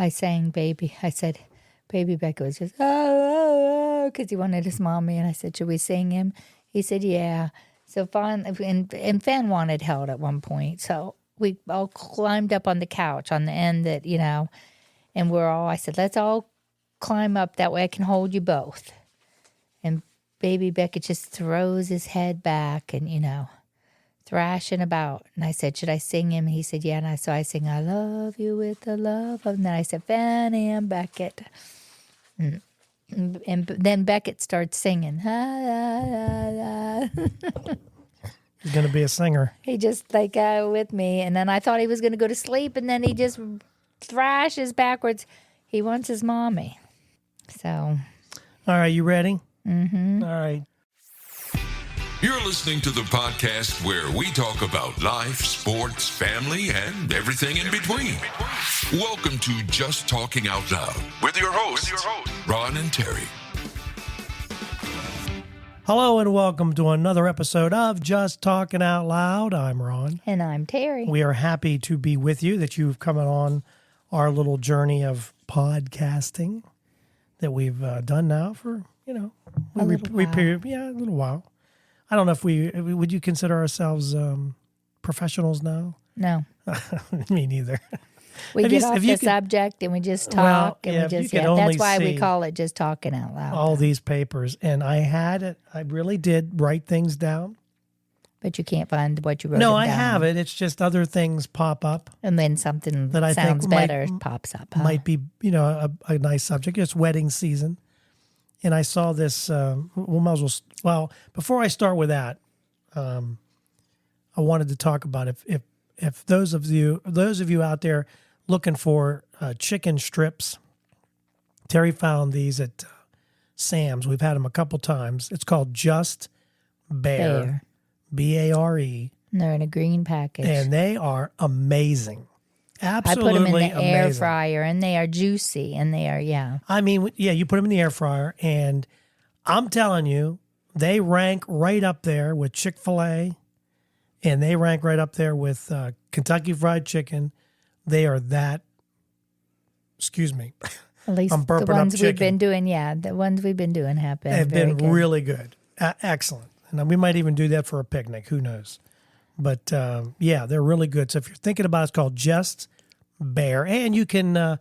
I sang baby. I said, baby Becca was just, oh, because he wanted his mommy. And I said, should we sing him? He said, yeah. So and Fan wanted held at one point. So we all climbed up on the couch on the end that, and I said, let's all climb up. That way I can hold you both. And baby Becca just throws his head back and, thrashing about. And I said, should I sing him? He said, yeah. And so I sing, I love you with the love of. And then I said, Fanny and Beckett. And then Beckett starts singing. He's going to be a singer. He just with me. And then I thought he was going to go to sleep. And then he just thrashes backwards. He wants his mommy. So. All right, you ready? Mm-hmm. All right. You're listening to the podcast where we talk about life, sports, family, and everything in between. Welcome to Just Talking Out Loud with your hosts, Ron and Terry. Hello and welcome to another episode of Just Talking Out Loud. I'm Ron. And I'm Terry. We are happy to be with you, that you've come on our little journey of podcasting that we've done now for, a little while. I don't know if would you consider ourselves professionals now? No. Me neither. We get off the subject and we just talk that's why we call it Just Talking Out Loud. All these papers. And I really did write things down. But you can't find what you wrote No, down. I have it. It's just other things pop up. And then something that sounds better pops up. Huh? Might be, a nice subject. It's wedding season. And I saw this, before I start with that, I wanted to talk about if those of you out there looking for chicken strips, Terry found these at Sam's. We've had them a couple times. It's called Just Bare, B-A-R-E. And they're in a green package. And they are amazing. Absolutely I put them in the amazing. air fryer, and they are juicy, and they are, I mean, you put them in the air fryer, and I'm telling you, they rank right up there with Chick-fil-A, and they rank right up there with Kentucky Fried Chicken. They are that, excuse me, at least I'm burping the ones up we've chicken. been doing, the ones we've been doing have been They've been good. really good. Excellent. And we might even do that for a picnic. Who knows? But, they're really good. So if you're thinking about it, it's called Just Bare. And you can,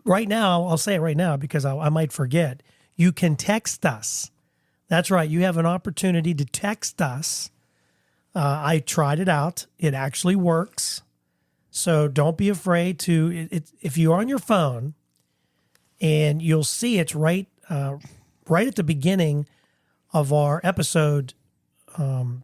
right now, I'll say it right now because I might forget, you can text us. That's right. You have an opportunity to text us. I tried it out. It actually works. So don't be afraid to, if you're on your phone and you'll see it's right at the beginning of our episode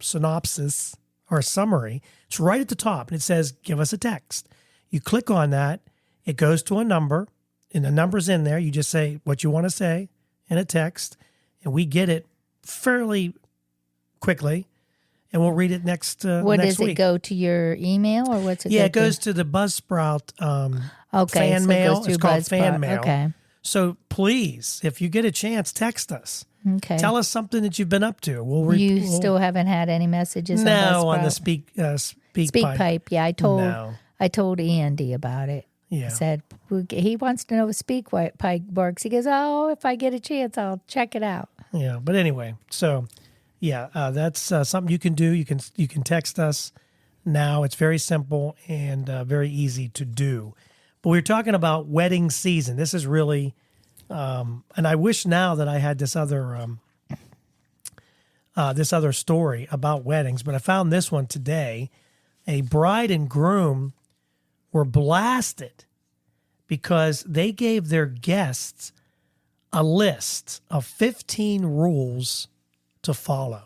synopsis or summary. It's right at the top and it says, give us a text. You click on that, it goes to a number, and the number's in there. You just say what you want to say in a text, and we get it fairly quickly, and we'll read it next week. What does it go to your email, or what's it? Yeah, it goes to the Buzzsprout fan so mail. It's called fan mail. Okay. So please, if you get a chance, text us. Okay. Tell us something that you've been up to. You still haven't had any messages? On the speak pipe. Yeah, I told Andy about it. Yeah. I said he wants to know if speak pipe works. He goes, "Oh, if I get a chance, I'll check it out." Yeah, but anyway, so that's something you can do. You can text us now. It's very simple and very easy to do. But we're talking about wedding season. This is really, and I wish now that I had this other story about weddings. But I found this one today. A bride and groom were blasted because they gave their guests a list of 15 rules to follow.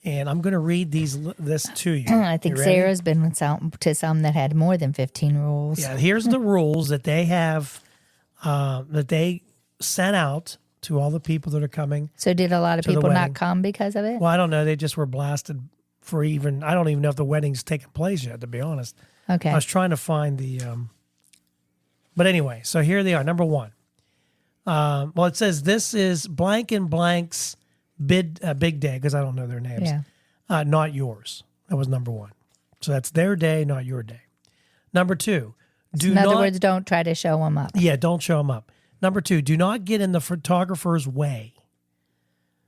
And I'm going to read this to you. I think Sarah's been to some that had more than 15 rules. Yeah, here's the rules that they have, that they sent out to all the people that are coming. So did a lot of people not come because of it? Well, I don't know. They just were blasted for I don't even know if the wedding's taken place yet, to be honest. Okay. I was trying to find the, but anyway, so here they are. Number one. It says this is blank and blank's big day, because I don't know their names. Yeah. Not yours. That was number one. So that's their day, not your day. Number two, In other words, don't try to show them up. Yeah, don't show them up. Number 2, do not get in the photographer's way.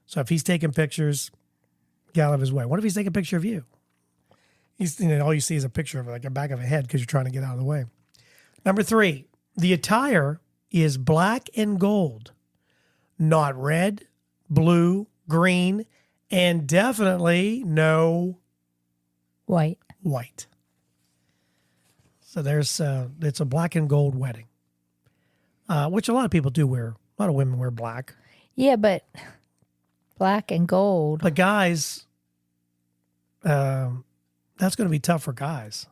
So if he's taking pictures, get out of his way. What if he's taking a picture of you? All you see is a picture of like a back of a head because you're trying to get out of the way. Number 3, the attire is black and gold, not red, blue, green, and definitely no White. So it's a black and gold wedding, which a lot of people do wear. A lot of women wear black. Yeah, but black and gold. But guys, that's going to be tough for guys.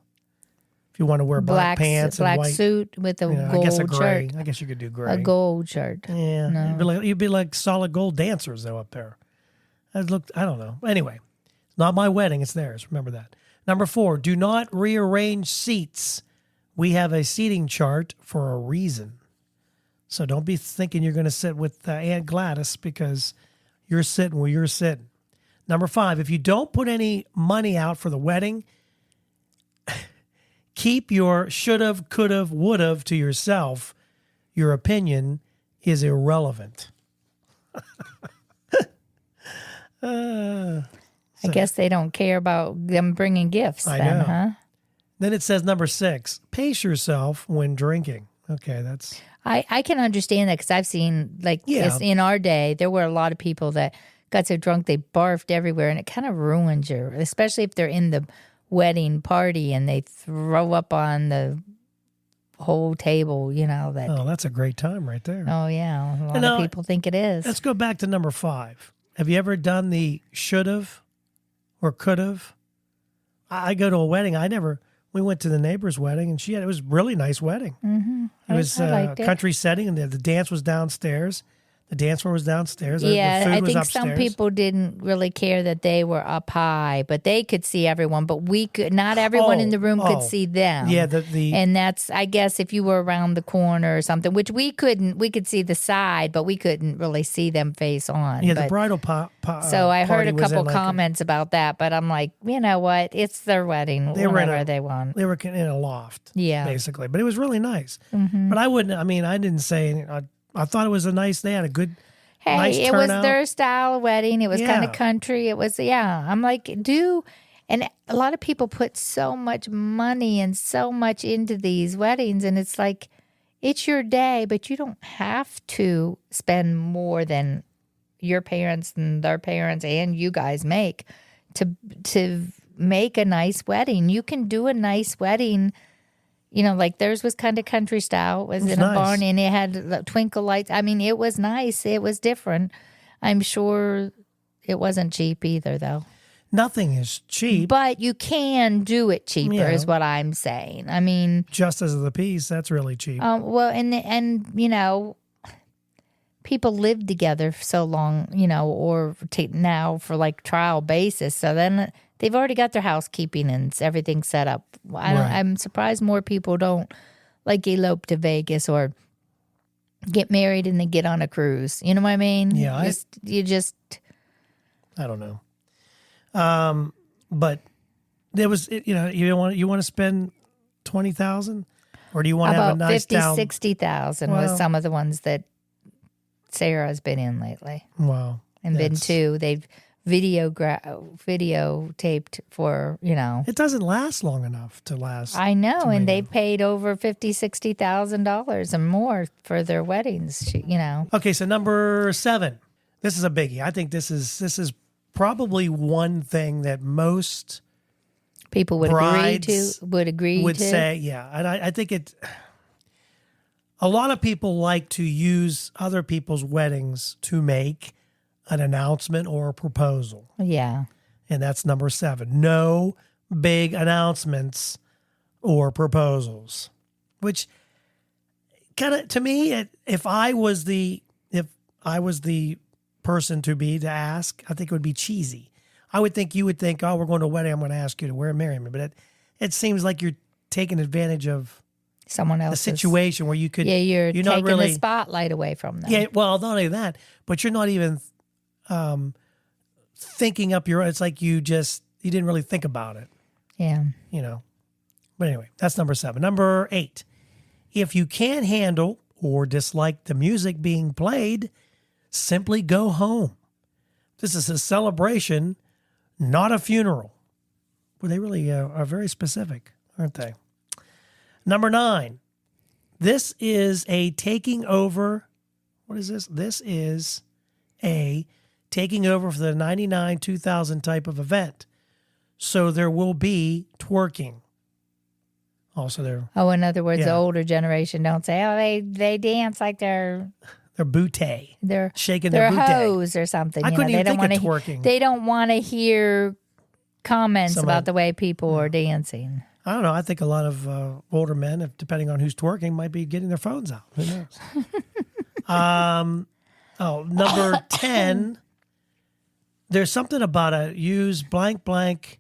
If you want to wear black pants and black white suit with a gold I guess a gray. shirt. I guess you could do gray. A gold shirt. Yeah, No. you'd be like solid gold dancers though up there. I don't know. Anyway, it's not my wedding; it's theirs. Remember that. Number 4, do not rearrange seats. We have a seating chart for a reason. So don't be thinking you're going to sit with Aunt Gladys because you're sitting where you're sitting. Number 5, if you don't put any money out for the wedding, keep your should've, could've, would've to yourself. Your opinion is irrelevant. I guess they don't care about them bringing gifts I then, know. huh? Then it says number 6, pace yourself when drinking. Okay, that's... I can understand that because I've seen, in our day, there were a lot of people that got so drunk they barfed everywhere, and it kind of ruins you, especially if they're in the wedding party and they throw up on the whole table, that. Oh, that's a great time right there. Oh, yeah. A lot of people think it is. Let's go back to number 5. Have you ever done the should've or could've? I go to a wedding. We went to the neighbor's wedding, and it was a really nice wedding. Mm-hmm. It was a country setting, and the dance was downstairs. The dance floor was downstairs. Yeah, the food I was think upstairs. some people didn't really care that they were up high, but they could see everyone. But not everyone in the room could see them. Yeah, and that's, I guess, if you were around the corner or something, which we couldn't. We could see the side, but we couldn't really see them face on. Yeah, but, the bridal so I heard a party was couple in comments about that, but I'm like, you know what? It's their wedding. Whatever they want. They were in a loft, Yeah, basically, but it was really nice. Mm-hmm. But I didn't say. I thought it was a nice. They had a good. Hey, nice it was turnout. their style wedding. It was kind Yeah. of country. It was, I'm like, and a lot of people put so much money and so much into these weddings, and it's like, it's your day, but you don't have to spend more than your parents and their parents and you guys make to make a nice wedding. You can do a nice wedding. Like theirs was kind of country style. It was in nice. a barn, and it had the twinkle lights. I mean, it was nice. It was different. I'm sure it wasn't cheap either, though. Nothing is cheap. But you can do it cheaper, is what I'm saying. I mean, just as the piece, that's really cheap. well, and people live together for so long, or now for like trial basis. So then they've already got their housekeeping and everything set up. I'm surprised more people don't like elope to Vegas or get married and then get on a cruise. You know what I mean? Yeah, I don't know. But there was, you want to spend $20,000, or do you want to have a nice 60,000 was some of the ones that Sarah's been in lately. Wow, and been to. They've videotaped for, It doesn't last long enough to last. I know, and they've paid over $50,000-$60,000 and more for their weddings, Okay, so number 7. This is a biggie. I think this is probably one thing that most people would agree would to. say, yeah. And I think a lot of people like to use other people's weddings to make an announcement or a proposal. Yeah. And that's number 7. No big announcements or proposals. Which kind of, to me, if I was the person to ask, I think it would be cheesy. I would think you would think, oh, we're going to a wedding, I'm going to ask you to marry me. But it seems like you're taking advantage of someone else's situation where you could. Yeah, you're taking not really, the spotlight away from them. Yeah, well, not only that, but you're not even thinking up your. It's like you didn't really think about it. Yeah. But anyway, that's number 7. Number 8. If you can't handle or dislike the music being played, simply go home. This is a celebration, not a funeral. Well, they really are very specific, aren't they? Number 9. This is a taking over. What is this? This is a taking over for the 99 2000 type of event. So there will be twerking. Also there. Oh, in other words, Yeah. the older generation don't say, oh, they dance like they're Booty. they're Shaking they're their booty. hoes or something. I you couldn't know, even they think don't of wanna twerking. They don't want to hear comments Somebody- about the way people are dancing. I don't know. I think a lot of older men, if depending on who's twerking, might be getting their phones out. Who knows? Number 10. There's something about a use blank blank.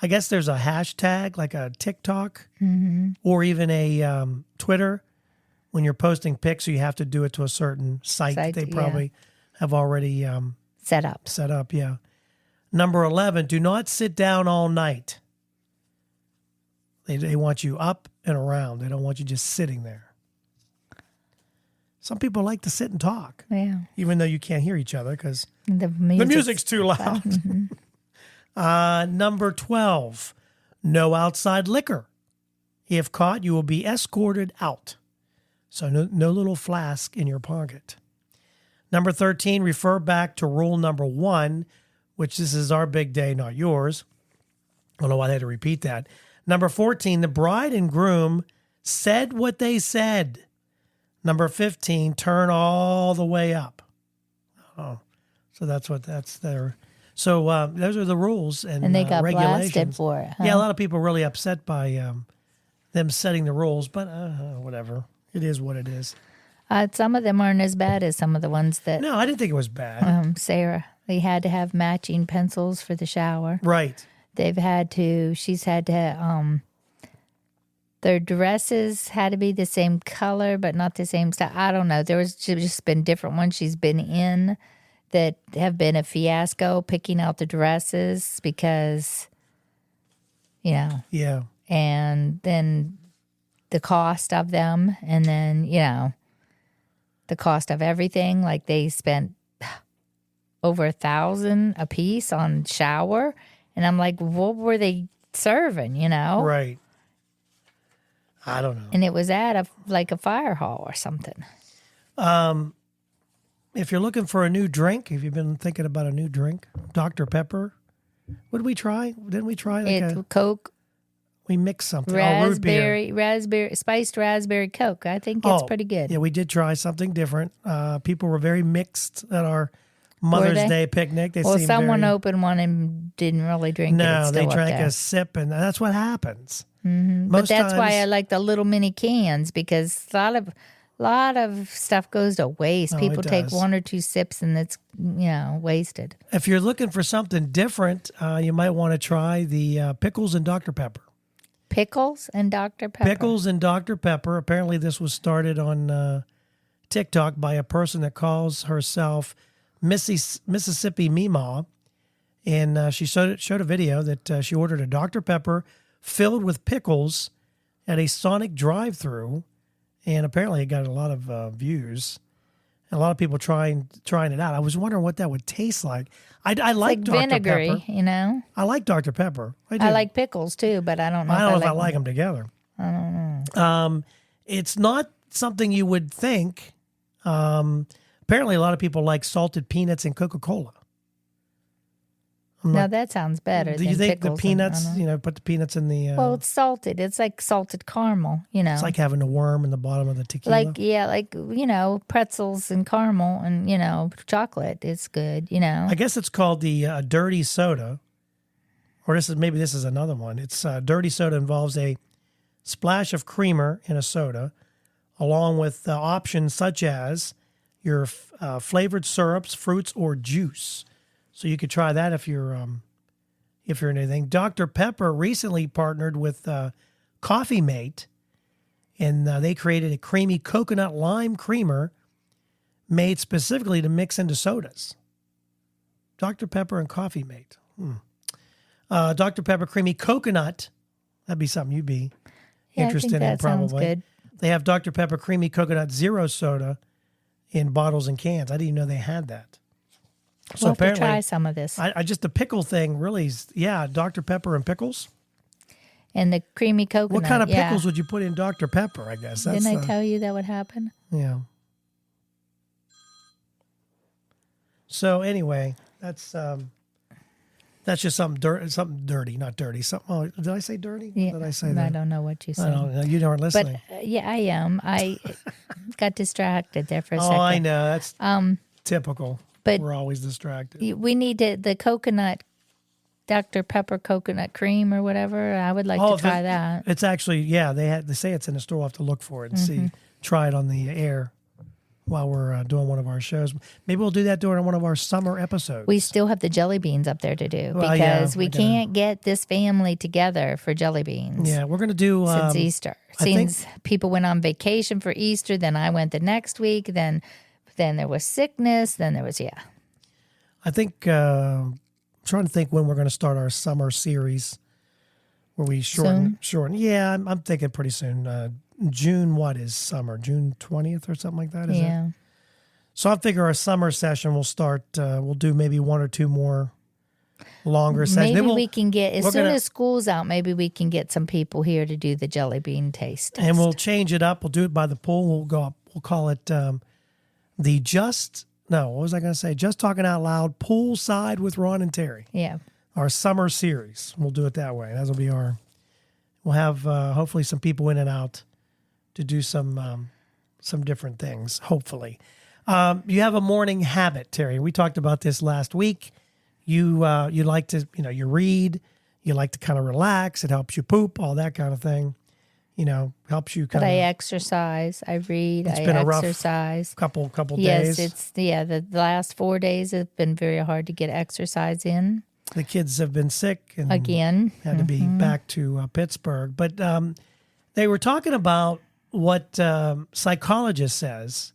I guess there's a hashtag like a TikTok or even a Twitter. When you're posting pics, you have to do it to a certain site that they Site, probably have already Set up. set up. Yeah. Number 11. Do not sit down all night. They want you up and around. They don't want you just sitting there. Some people like to sit and talk, Yeah. even though you can't hear each other because The the music's too loud. Number 12. No outside liquor. If caught, you will be escorted out. So no little flask in your pocket. Number 13. Refer back to rule number 1, which this is our big day, not yours. I don't know why they had to repeat that. Number 14, the bride and groom said what they said. Number 15, turn all the way up. Oh, so that's their. So those are the rules and they got regulations. blasted for it. Huh? Yeah, a lot of people are really upset by them setting the rules, but whatever. It is what it is. Some of them aren't as bad as some of the ones that No, I didn't think it was bad. Sarah. They had to have matching pencils for the shower. Right. She's had to, their dresses had to be the same color, but not the same style. I don't know. There's just been different ones she's been in that have been a fiasco picking out the dresses because, Yeah. and then the cost of them, and then, the cost of everything. Like they spent over $1,000 a piece on shower. And I'm like, what were they serving, Right. I don't know. And it was at a fire hall or something. If you're looking for a new drink, if you've been thinking about a new drink, Dr. Pepper. What did we try? Didn't we try Coke, we mixed something. Root beer. spiced raspberry Coke. I think it's pretty good. Yeah, we did try something different. People were very mixed at our Mother's Day picnic. They seemed someone very, opened one and didn't really drink it. No, It's they still up drank there. a sip, and that's what happens. But that's why I like the little mini cans, because a lot of stuff goes to waste. Oh, People it take does. 1 or 2 sips and it's wasted. If you're looking for something different, you might want to try the pickles and Dr. Pepper. Pickles and Dr. Pepper. Pickles and Dr. Pepper. Apparently, this was started on TikTok by a person that calls herself Mississippi Meemaw. And she showed a video that she ordered a Dr. Pepper filled with pickles at a Sonic drive-thru. And apparently it got a lot of views. And a lot of people trying it out. I was wondering what that would taste like. I like It's Dr. like vinegary, Pepper. I like Dr. Pepper. I do. I like pickles too, but I don't know. I don't know if I them. like them together. I don't know. It's not something you would think. Apparently, a lot of people like salted peanuts and Coca-Cola. No, that sounds better. Do you than think the pickles peanuts, put the peanuts in the... well, it's salted. It's like salted caramel, It's like having a worm in the bottom of the tequila. like pretzels and caramel and, chocolate. It's good, I guess it's called the dirty soda. Or this is another one. It's dirty soda involves a splash of creamer in a soda, along with options such as your flavored syrups, fruits, or juice. So you could try that if you're in anything. Dr. Pepper recently partnered with Coffee Mate, and they created a creamy coconut lime creamer made specifically to mix into sodas. Dr. Pepper and Coffee Mate. Dr. Pepper creamy coconut. That'd be something you'd be interested in, that probably. sounds good. They have Dr. Pepper Creamy Coconut Zero Soda in bottles and cans. I didn't even know they had that. So We'll have to apparently, try some of this. I just the pickle thing really is, Dr. Pepper and pickles. And the creamy coconut. What kind of pickles would you put in Dr. Pepper, I guess? Didn't I tell you that would happen? Yeah. So anyway, that's just something dirty, not dirty. Something. Did I say dirty? Yeah, Did I say that? I don't know what you I said. don't know. You aren't listening. But yeah, I am. I got distracted there for a second. Oh, I know. That's typical. But we're always distracted. We need the coconut, Dr. Pepper coconut cream or whatever. I would like to try that. It's actually, they say it's in the store. We'll have to look for it and try it on the air while we're doing one of our shows. Maybe we'll do that during one of our summer episodes. We still have the jelly beans up there to do Well, because we we're gonna- can't get this family together for jelly beans. Yeah, we're going to do... Since Easter. Since people went on vacation for Easter, then I went the next week, then there was sickness, then there was, I think, trying to think when we're going to start our summer series where we shorten. Yeah, I'm thinking pretty soon. June, what is summer? June 20th or something like that, is it? So I figure our summer session will start, we'll do maybe one or two more longer sessions. Maybe we can get, as soon as school's out, maybe we can get some people here to do the jelly bean taste test. And we'll change it up. We'll do it by the pool. We'll go up. We'll call it Just Talking Out Loud Poolside with Ron and Terry. Yeah. Our summer series. We'll do it that way. That'll be we'll have hopefully some people in and out to do some different things, hopefully. You have a morning habit, Terry. We talked about this last week. You like to, you read, you like to kind of relax. It helps you poop, all that kind of thing. Helps you kind of. But I exercise, I read, It's I been a exercise. couple Yes, days. the last 4 days have been very hard to get exercise in. The kids have been sick and Again. had to be back to Pittsburgh. But they were talking about what psychologist says,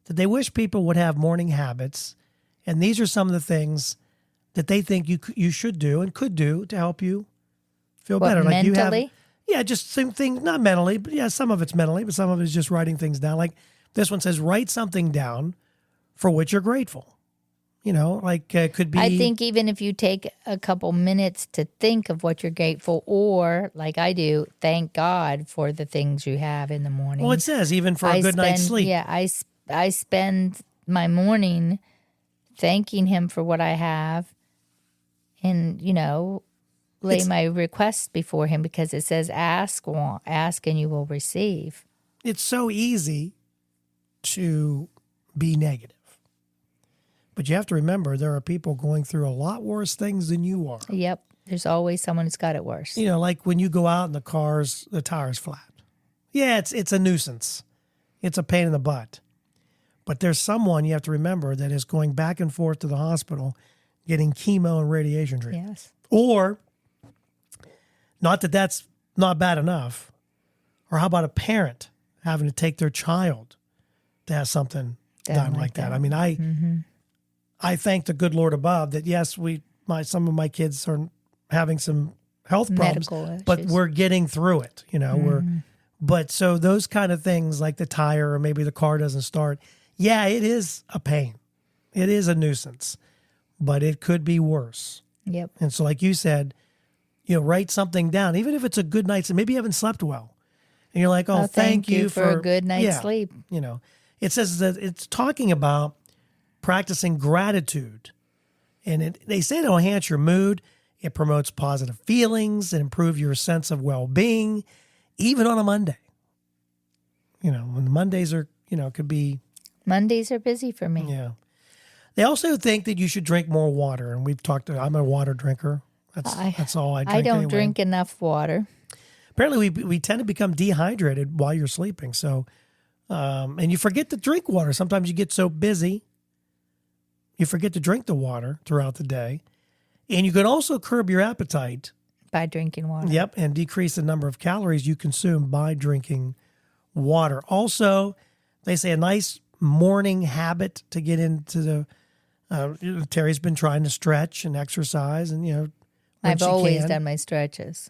that they wish people would have morning habits. And these are some of the things that they think you should do and could do to help you feel better. Like mentally? Just some things, not mentally, but some of it's mentally, but some of it is just writing things down. Like this one says, write something down for which you're grateful. It could be. I think even if you take a couple minutes to think of what you're grateful, or like I do, thank God for the things you have in the morning. Well, it says even for a good night's sleep. Yeah, I spend my morning thanking him for what I have, and lay my requests before him, because it says ask and you will receive. It's so easy to be negative. But you have to remember, there are people going through a lot worse things than you are. Yep. There's always someone who's got it worse. Like when you go out and the tire's flat. Yeah, it's a nuisance. It's a pain in the butt. But there's someone you have to remember that is going back and forth to the hospital getting chemo and radiation treatment. Yes. Or, not that that's not bad enough, or how about a parent having to take their child to have something done like that? I mean, I thank the good Lord above that, yes, some of my kids are having some health problems, but we're getting through it. But so those kind of things, like the tire or maybe the car doesn't start, it is a pain. It is a nuisance, but it could be worse. Yep. And so, like you said, write something down, even if it's a good night's, maybe you haven't slept well. And you're like, thank you for a good night's sleep. It says that it's talking about practicing gratitude. And they say it'll enhance your mood. It promotes positive feelings and improve your sense of well-being, even on a Monday. When the Mondays are, could be. Mondays are busy for me. Yeah. They also think that you should drink more water. And we've talked, I'm a water drinker. That's all I drink. I don't anyway. drink enough water. Apparently, we tend to become dehydrated while you're sleeping. So, and you forget to drink water. Sometimes you get so busy, you forget to drink the water throughout the day. And you can also curb your appetite by drinking water. Yep, and decrease the number of calories you consume by drinking water. Also, they say a nice morning habit to get into the. Terry's been trying to stretch and exercise, and I've always done my stretches.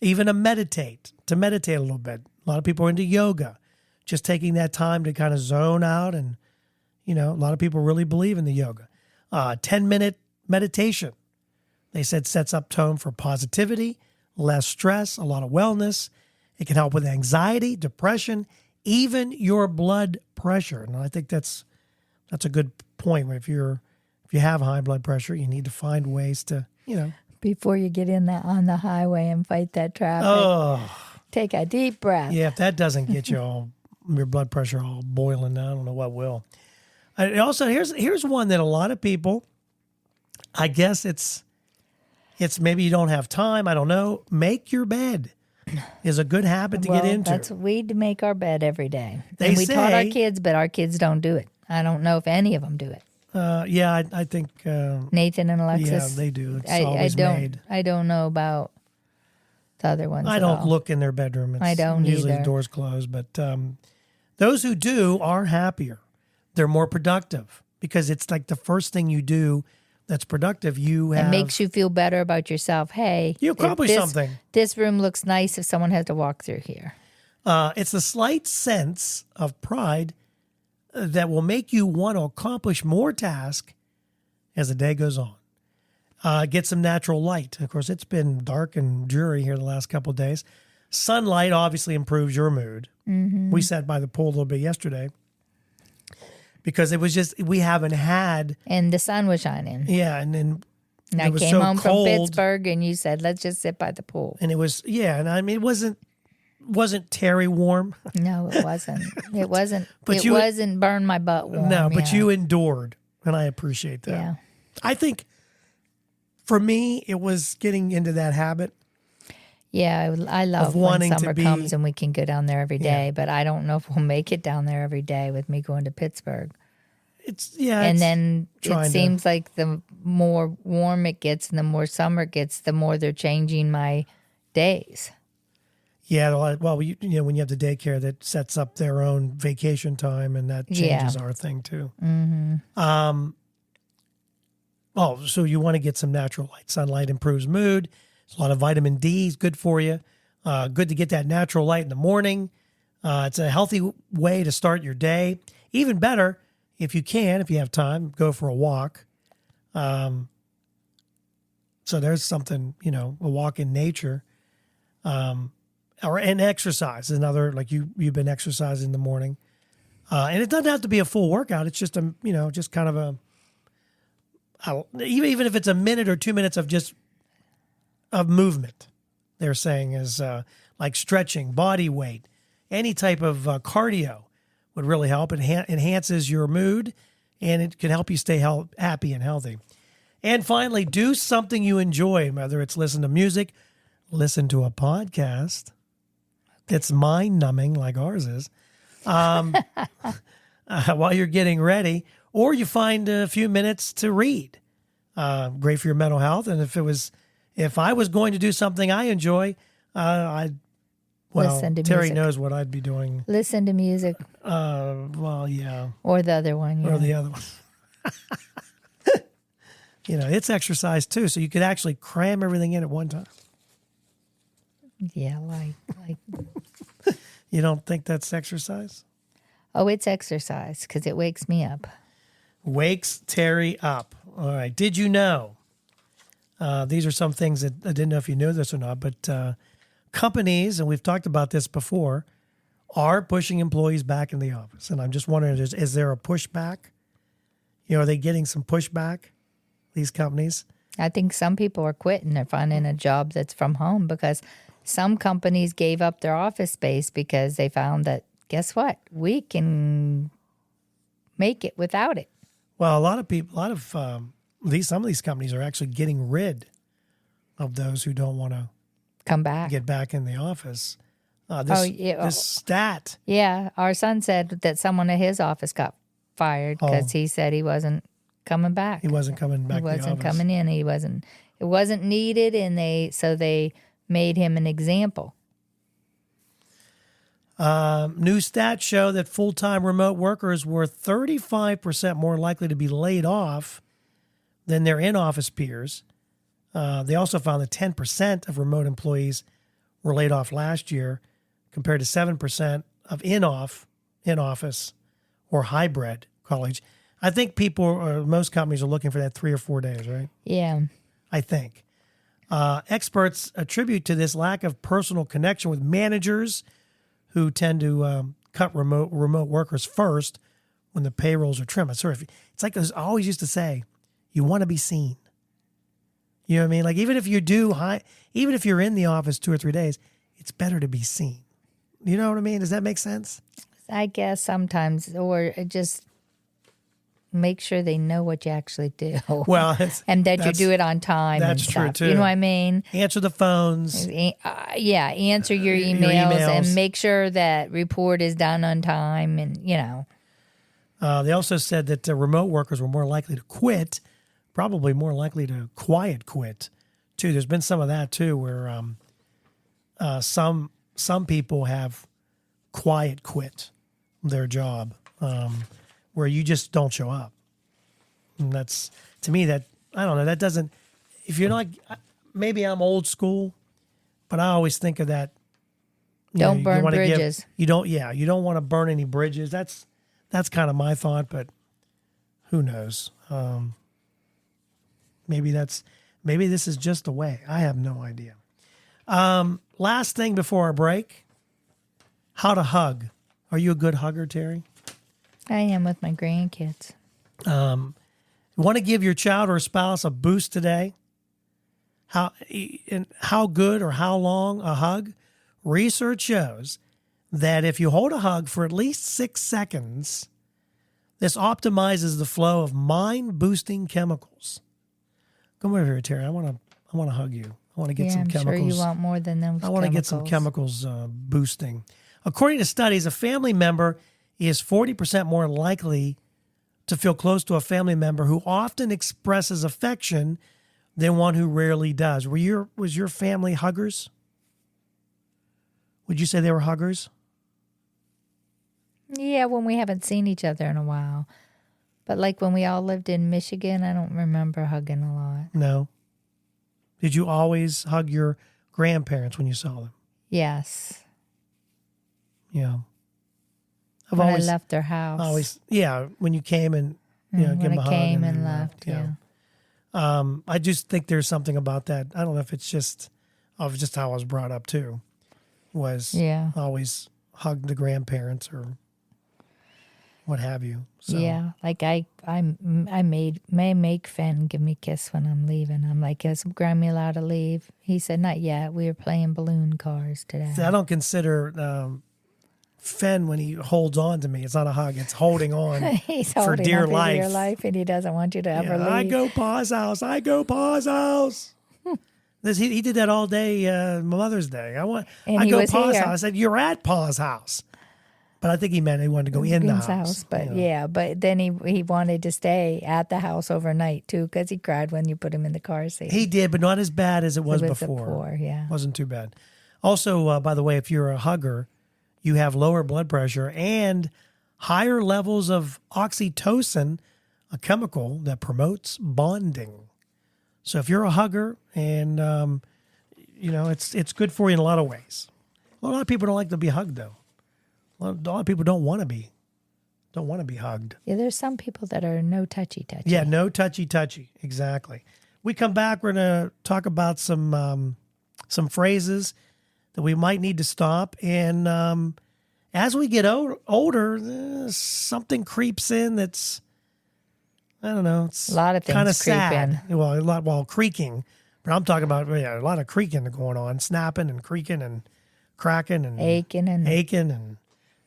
Even to meditate a little bit. A lot of people are into yoga, just taking that time to kind of zone out. And, a lot of people really believe in the yoga. 10-minute meditation, they said, sets up tone for positivity, less stress, a lot of wellness. It can help with anxiety, depression, even your blood pressure. And I think that's a good point. If you have high blood pressure, you need to find ways to, Before you get on the highway and fight that traffic, take a deep breath. Yeah, if that doesn't get you your blood pressure all boiling, I don't know what will. Also, here's one that a lot of people, I guess it's maybe you don't have time. I don't know. Make your bed is a good habit to get into. We make our bed every day. We taught our kids, but our kids don't do it. I don't know if any of them do it. I think Nathan and Alexis. Yeah, they do. It's always made. I don't know about the other ones. I don't look in their bedroom. I don't usually either. The door's closed. But those who do are happier. They're more productive because it's like the first thing you do that's productive. It makes you feel better about yourself. Hey, you accomplished something. This room looks nice if someone has to walk through here. It's a slight sense of pride that will make you want to accomplish more tasks as the day goes on. Get some natural light. Of course, it's been dark and dreary here the last couple of days. Sunlight obviously improves your mood. Mm-hmm. We sat by the pool a little bit yesterday because it was just, we haven't had. And the sun was shining. Yeah. And then and it was I came so home cold. from Pittsburgh and you said, let's just sit by the pool. And it was, and I mean, it wasn't Terry warm. No, it wasn't. It wasn't. But it wasn't burn my butt warm. No, but you endured, and I appreciate that. Yeah. I think for me, it was getting into that habit. Yeah, I love when summer comes and we can go down there every day. Yeah. But I don't know if we'll make it down there every day with me going to Pittsburgh. Then it seems like the more warm it gets and the more summer it gets, the more they're changing my days. Yeah, well, when you have the daycare that sets up their own vacation time, and that changes our thing too. Mm-hmm. So you want to get some natural light. Sunlight improves mood. There's a lot of vitamin D is good for you. Good to get that natural light in the morning. It's a healthy way to start your day. Even better, if you have time, go for a walk. So there's something, a walk in nature. And exercise is another, like you've been exercising in the morning. And it doesn't have to be a full workout. It's just just kind of even if it's a minute or 2 minutes of movement, they're saying is like stretching, body weight, any type of cardio would really help. It enhances your mood, and it can help you stay happy and healthy. And finally, do something you enjoy, whether it's listen to music, listen to a podcast. It's mind-numbing like ours is. While you're getting ready, or you find a few minutes to read. Great for your mental health. And if I was going to do something I enjoy, listen to Terry music. knows what I'd be doing. Listen to music. Yeah. Or the other one. Yeah. Or the other one. It's exercise too, so you could actually cram everything in at one time. Yeah, like. You don't think that's exercise? Oh, it's exercise because it wakes me up. Wakes Terry up. All right. Did you know? These are some things that I didn't know if you knew this or not, but companies, and we've talked about this before, are pushing employees back in the office. And I'm just wondering, is there a pushback? Are they getting some pushback, these companies? I think some people are quitting. They're finding a job that's from home because some companies gave up their office space because they found that, guess what? We can make it without it. Well, some of these companies are actually getting rid of those who don't want to come back, get back in the office. This stat. Yeah, our son said that someone at his office got fired because he said he wasn't coming back. He wasn't coming back. He wasn't coming in. It wasn't needed, and they made him an example. New stats show that full-time remote workers were 35% more likely to be laid off than their in-office peers. They also found that 10% of remote employees were laid off last year. compared to 7% of in-office or hybrid college. I think most companies are looking for that 3 or 4 days, right? Yeah. I think. Experts attribute to this lack of personal connection with managers who tend to cut remote workers first when the payrolls are trimmed. It's like I always used to say, you want to be seen. You know what I mean? Like even if you're in the office 2 or 3 days, it's better to be seen. You know what I mean? Does that make sense? I guess sometimes, or just make sure they know what you actually do. Well, and that you do it on time. That's and true stuff. too. You know what I mean? Answer the phones. Answer your emails and make sure that report is done on time. And they also said that remote workers were more likely to quit, probably more likely to quiet quit too. There's been some of that too, where some people have quiet quit their job, where you just don't show up. And that's, to me, that, I don't know, that doesn't, if you're not, maybe I'm old school, but I always think of that. Don't burn bridges. You don't want to burn any bridges. That's kind of my thought, but who knows? Maybe this is just the way. I have no idea. Last thing before our break, how to hug. Are you a good hugger, Terry? I am with my grandkids. Want to give your child or spouse a boost today? How good or how long a hug? Research shows that if you hold a hug for at least 6 seconds, this optimizes the flow of mind-boosting chemicals. Come over here, Terry. I want to hug you. I want to get some chemicals. I'm sure you want more than them. I want to get some chemicals boosting. According to studies, a family member is 40% more likely to feel close to a family member who often expresses affection than one who rarely does. Was your family huggers? Would you say they were huggers? Yeah, when we haven't seen each other in a while. But like when we all lived in Michigan, I don't remember hugging a lot. No. Did you always hug your grandparents when you saw them? Yes. Yeah. When I left their house. When you came and give them a hug. When I came and left, yeah. I just think there's something about that. I don't know if it's just how I was brought up too. Was always hug the grandparents or what have you. So. Yeah, like I make Fenn give me a kiss when I'm leaving. I'm like, is Grammy allowed to leave? He said, not yet. We were playing balloon cars today. See, I don't consider Fenn when he holds on to me. It's not a hug. It's holding on He's for holding dear on life. For dear life, and he doesn't want you to ever leave. I go Pa's house. He did that all day, Mother's Day. I go Pa's house. I said, you're at Pa's house. But I think he meant he wanted to go in the house. But but then he wanted to stay at the house overnight too, because he cried when you put him in the car seat. He did, but not as bad as it was before. Wasn't too bad. Also, by the way, if you're a hugger, you have lower blood pressure and higher levels of oxytocin, a chemical that promotes bonding. So if you're a hugger, and it's good for you in a lot of ways. A lot of people don't like to be hugged, though. A lot of people don't want to be hugged. Yeah, there's some people that are no touchy. Yeah, no touchy. Exactly. We come back, we're going to talk about some phrases that we might need to stop. And as we get older, something creeps in that's, I don't know, it's a lot of things kind of creep sad. in. Well, creaking. But I'm talking about a lot of creaking going on, snapping and creaking and cracking and aching and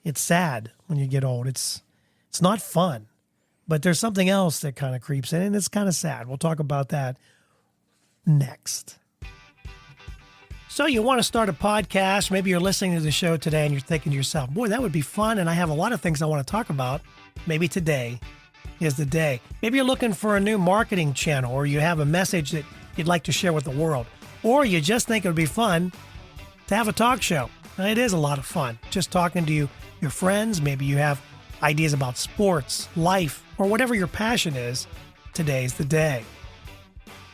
it's sad when you get old. It's not fun, but there's something else that kind of creeps in, and it's kind of sad. We'll talk about that next. So you want to start a podcast? Maybe you're listening to the show today and you're thinking to yourself, boy, that would be fun, and I have a lot of things I want to talk about. Maybe today is the day. Maybe you're looking for a new marketing channel, or you have a message that you'd like to share with the world, or you just think it would be fun to have a talk show. Now, it is a lot of fun just talking to your friends. Maybe you have ideas about sports, life, or whatever your passion is. Today's the day.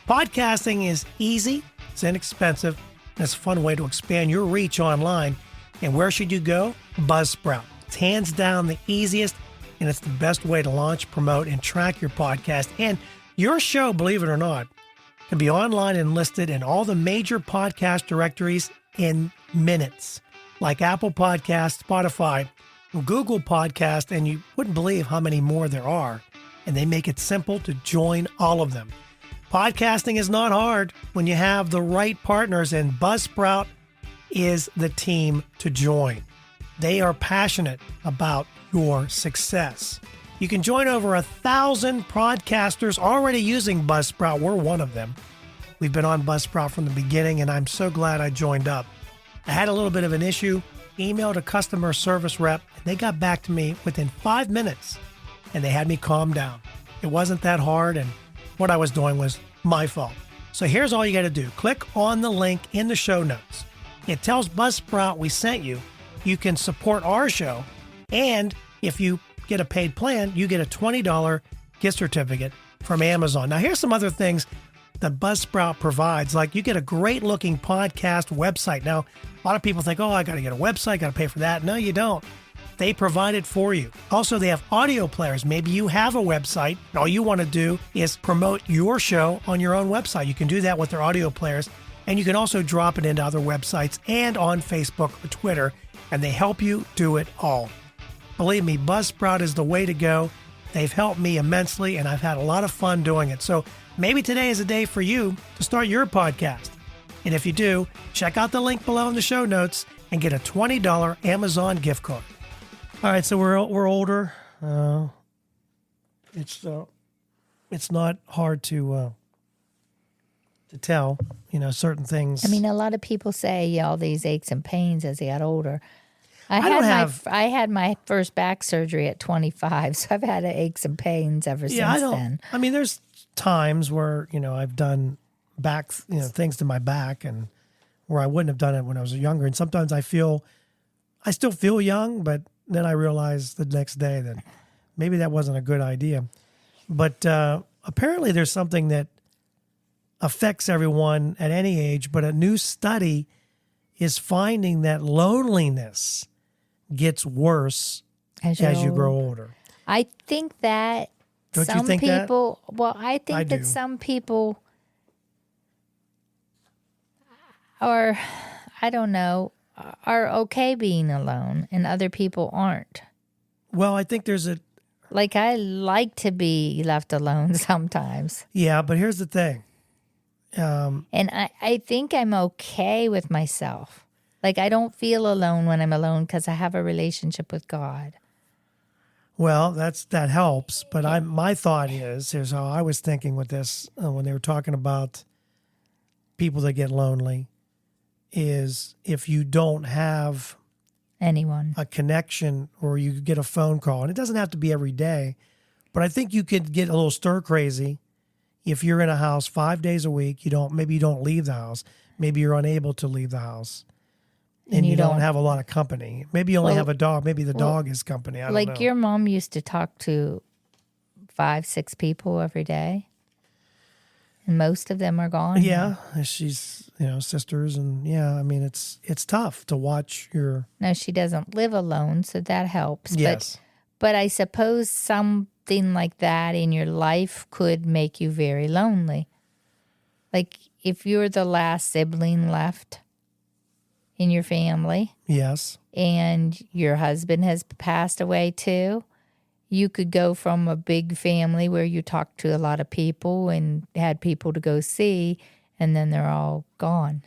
Podcasting is easy, it's inexpensive, and it's a fun way to expand your reach online And where should you go? Buzzsprout. It's hands down the easiest, and it's the best way to launch, promote, and track your podcast. And your show, believe it or not, can be online and listed in all the major podcast directories in minutes, like Apple Podcasts, Spotify, Google Podcast, and you wouldn't believe how many more there are. And they make it simple to join all of them. Podcasting is not hard when you have the right partners, and Buzzsprout is the team to join. They are passionate about your success. You can join over 1,000 podcasters already using Buzzsprout. We're one of them. We've been on Buzzsprout from the beginning, and I'm so glad I joined up. I had a little bit of an issue, emailed a customer service rep, and they got back to me within 5 minutes, and they had me calm down. It wasn't that hard, and what I was doing was my fault. So here's all you got to do. Click on the link in the show notes. It tells Buzzsprout we sent you. You can support our show, and if you get a paid plan, you get a $20 gift certificate from Amazon. Now, here's some other things that Buzzsprout provides. Like, you get a great looking podcast website. Now, a lot of people think, oh, I got to get a website, got to pay for that. No, you don't. They provide it for you. Also, they have audio players. Maybe you have a website. All you want to do is promote your show on your own website. You can do that with their audio players. And you can also drop it into other websites and on Facebook or Twitter, and they help you do it all. Believe me, Buzzsprout is the way to go. They've helped me immensely, and I've had a lot of fun doing it. So maybe today is a day for you to start your podcast. And if you do, check out the link below in the show notes and get a $20 Amazon gift card. All right, so we're older. It's not hard to tell, certain things. I mean, a lot of people say all these aches and pains as they got older. I had my first back surgery at 25, so I've had aches and pains ever since then. I mean, there's times where, I've done back, things to my back and where I wouldn't have done it when I was younger. And sometimes I still feel young, but then I realize the next day that maybe that wasn't a good idea. But apparently there's something that affects everyone at any age, but a new study is finding that loneliness gets worse as you grow older. I think that Don't some you think people, that? well, I think that do. some people are, I don't know, are okay being alone and other people aren't. Well, I think there's Like, I like to be left alone sometimes. Yeah, but here's the thing. And I think I'm okay with myself. Like, I don't feel alone when I'm alone because I have a relationship with God. Well, that helps. But my thought here's how I was thinking with this when they were talking about people that get lonely, is if you don't have Anyone. a connection or you get a phone call, and it doesn't have to be every day, but I think you could get a little stir crazy if you're in a house 5 days a week. Maybe you don't leave the house. Maybe you're unable to leave the house. And you don't have a lot of company. Maybe you only have a dog. Maybe the dog is company. I don't know. Like, your mom used to talk to 5-6 people every day, and most of them are gone. Yeah, she's sisters, and I mean it's tough to watch your. Now, she doesn't live alone, so that helps. Yes, but I suppose something like that in your life could make you very lonely. Like, if you're the last sibling left in your family. Yes. And your husband has passed away too. You could go from a big family where you talked to a lot of people and had people to go see, and then they're all gone.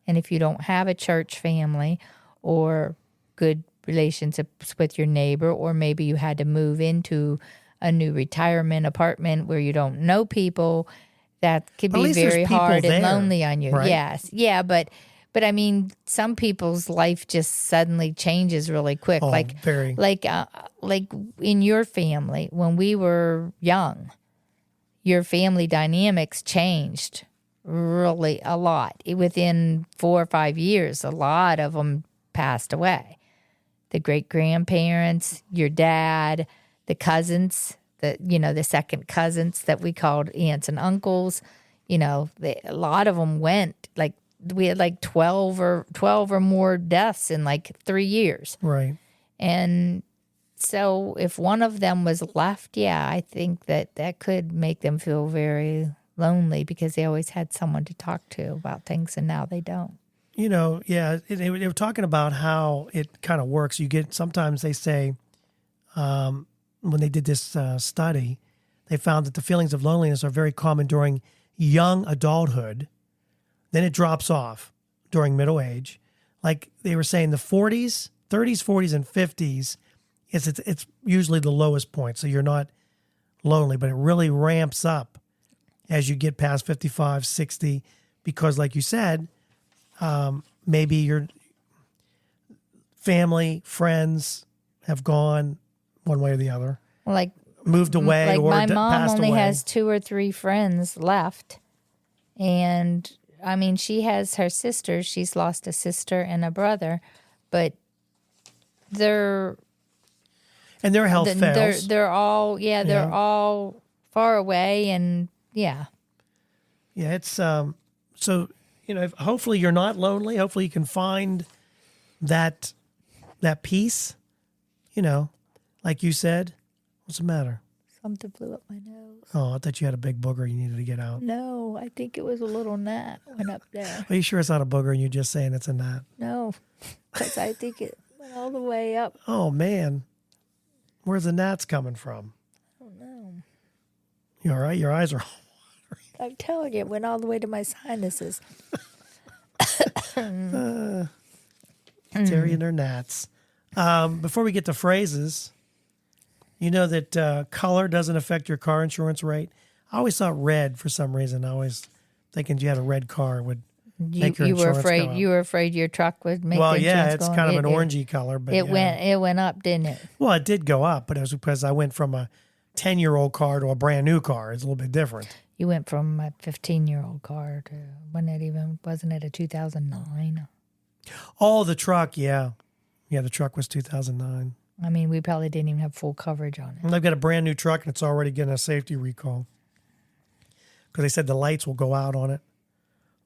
And if you don't have a church family or good relationships with your neighbor, or maybe you had to move into a new retirement apartment where you don't know people, that could be very hard and lonely on you. Right? Yes. Yeah, but I mean, some people's life just suddenly changes really quick. Oh, like in your family, when we were young, your family dynamics changed really a lot. Within 4 or 5 years, a lot of them passed away. The great-grandparents, your dad, the cousins, the second cousins that we called aunts and uncles, a lot of them went. Like, we had like 12 or more deaths in like 3 years. Right. And so if one of them was left, yeah, I think that could make them feel very lonely because they always had someone to talk to about things, and now they don't. Yeah, they were talking about how it kind of works. Sometimes they say, when they did this study, they found that the feelings of loneliness are very common during young adulthood. Then it drops off during middle age. Like they were saying, the 40s, 30s, 40s, and 50s, it's usually the lowest point. So you're not lonely, but it really ramps up as you get past 55, 60, because like you said, maybe your family, friends have gone one way or the other. Like moved away like or my mom passed only away. has 2 or 3 friends left. And I mean, she has her sisters. She's lost a sister and a brother, but they're their health fails. They're all they're all far away, and yeah. Yeah, it's so hopefully you're not lonely. Hopefully you can find that peace. Like you said, what's the matter? Something flew up my nose. Oh, I thought you had a big booger you needed to get out. No, I think it was a little gnat went up there. Are you sure it's not a booger and you're just saying it's a gnat? No, because I think it went all the way up. Oh, man. Where's the gnats coming from? I don't know. You all right? Your eyes are... I'm telling you, it went all the way to my sinuses. Terry and her gnats. Before we get to phrases, you know that color doesn't affect your car insurance rate. I always thought red for some reason. I always thinking you had a red car would make your insurance go up. You were afraid your truck would make well, the insurance yeah, it's kind of an orangey color, but it went up, didn't it? Well, it did go up, but it was because I went from a 10-year-old car to a brand new car. It's a little bit different. You went from a 15-year-old car to wasn't it a 2009? Oh, the truck, yeah. Yeah, the truck was 2009. I mean, we probably didn't even have full coverage on it. And I've got a brand new truck, and it's already getting a safety recall. Because they said the lights will go out on it.